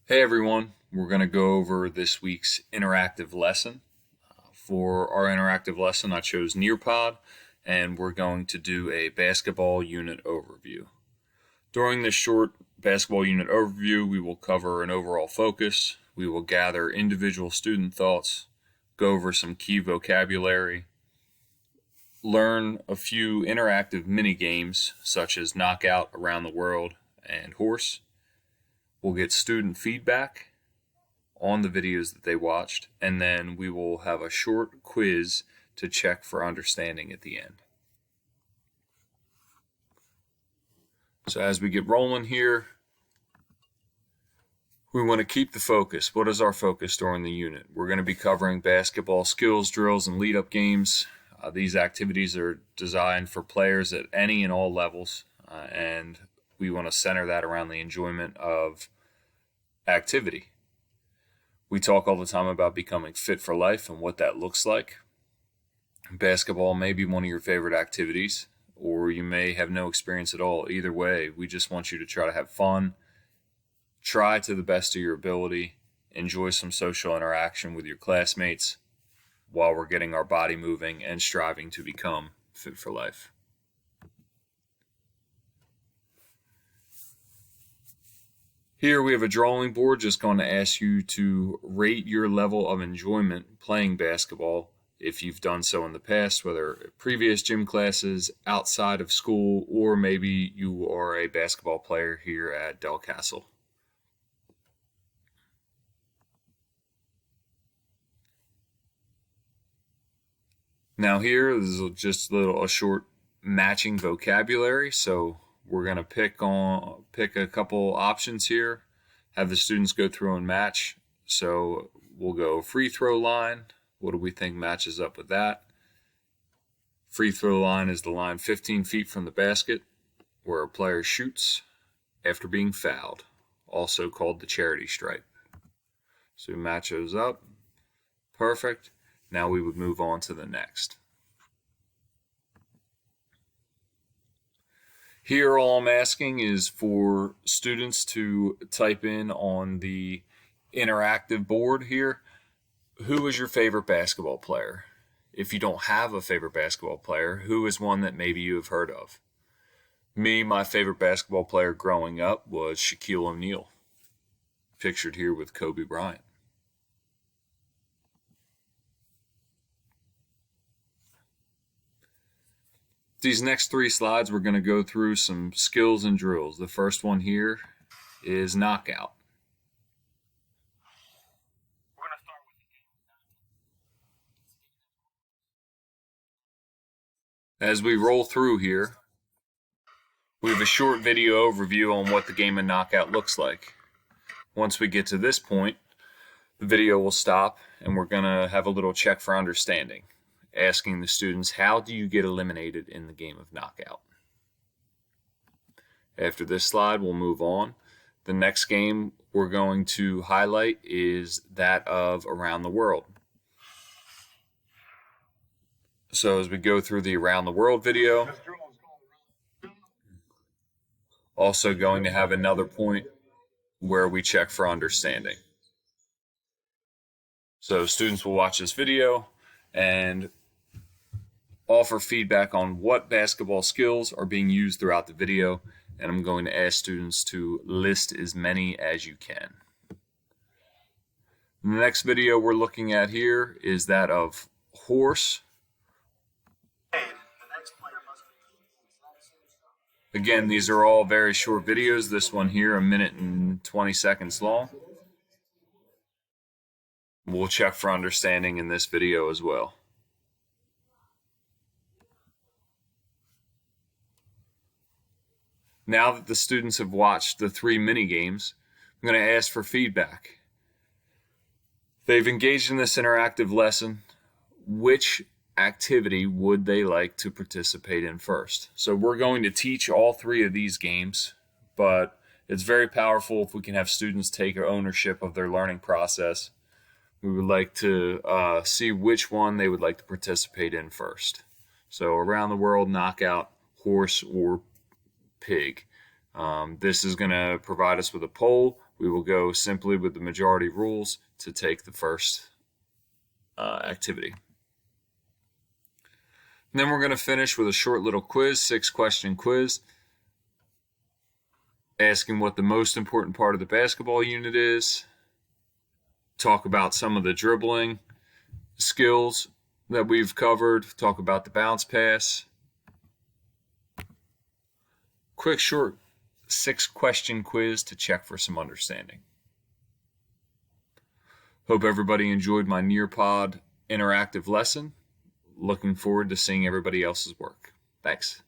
Hey everyone, we're going to go over this week's interactive lesson. For our interactive lesson, I chose Nearpod, and we're going to do a basketball unit overview. During this short basketball unit overview, we will cover an overall focus, we will gather individual student thoughts, go over some key vocabulary, learn a few interactive mini games such as Knockout, Around the World, and Horse. We'll get student feedback on the videos that they watched, and then we will have a short quiz to check for understanding at the end. So as we get rolling here, we want to keep the focus. What is our focus during the unit? We're going to be covering basketball skills, drills, and lead-up games. These activities are designed for players at any and all levels, and we want to center that around the enjoyment of activity. We talk all the time about becoming fit for life and what that looks like. Basketball may be one of your favorite activities, or you may have no experience at all. Either way, we just want you to try to have fun, try to the best of your ability, enjoy some social interaction with your classmates while we're getting our body moving and striving to become fit for life. Here we have a drawing board just going to ask you to rate your level of enjoyment playing basketball if you've done so in the past, whether previous gym classes, outside of school, or maybe you are a basketball player here at Del Castle. Now here is just a short matching vocabulary, so we're going to pick a couple options here, have the students go through and match. So we'll go free throw line. What do we think matches up with that? Free throw line is the line 15 feet from the basket where a player shoots after being fouled, also called the charity stripe. So we match those up. Perfect. Now we would move on to the next. Here, all I'm asking is for students to type in on the interactive board here, who is your favorite basketball player? If you don't have a favorite basketball player, who is one that maybe you have heard of? Me, my favorite basketball player growing up was Shaquille O'Neal, pictured here with Kobe Bryant. These next three slides, we're going to go through some skills and drills. The first one here is knockout. As we roll through here, we have a short video overview on what the game of knockout looks like. Once we get to this point, the video will stop and we're going to have a little check for understanding, asking the students, how do you get eliminated in the game of knockout? After this slide, we'll move on. The next game we're going to highlight is that of Around the World. So as we go through the Around the World video, also going to have another point where we check for understanding. So students will watch this video and offer feedback on what basketball skills are being used throughout the video, and I'm going to ask students to list as many as you can. The next video we're looking at here is that of horse. Again, these are all very short videos. This one here, 1 minute and 20 seconds long. We'll check for understanding in this video as well. Now that the students have watched the 3 mini games, I'm going to ask for feedback. They've engaged in this interactive lesson. Which activity would they like to participate in first? So we're going to teach all 3 of these games, but it's very powerful if we can have students take ownership of their learning process. We would like to see which one they would like to participate in first. So Around the World, knockout, horse, or pig. This is going to provide us with a poll. we will go simply with the majority rules to take the first activity. And then we're going to finish with a short little quiz, 6-question quiz, asking what the most important part of the basketball unit is, talk about some of the dribbling skills that we've covered, talk about the bounce pass. Quick, short 6-question quiz to check for some understanding. Hope everybody enjoyed my Nearpod interactive lesson. Looking forward to seeing everybody else's work. Thanks.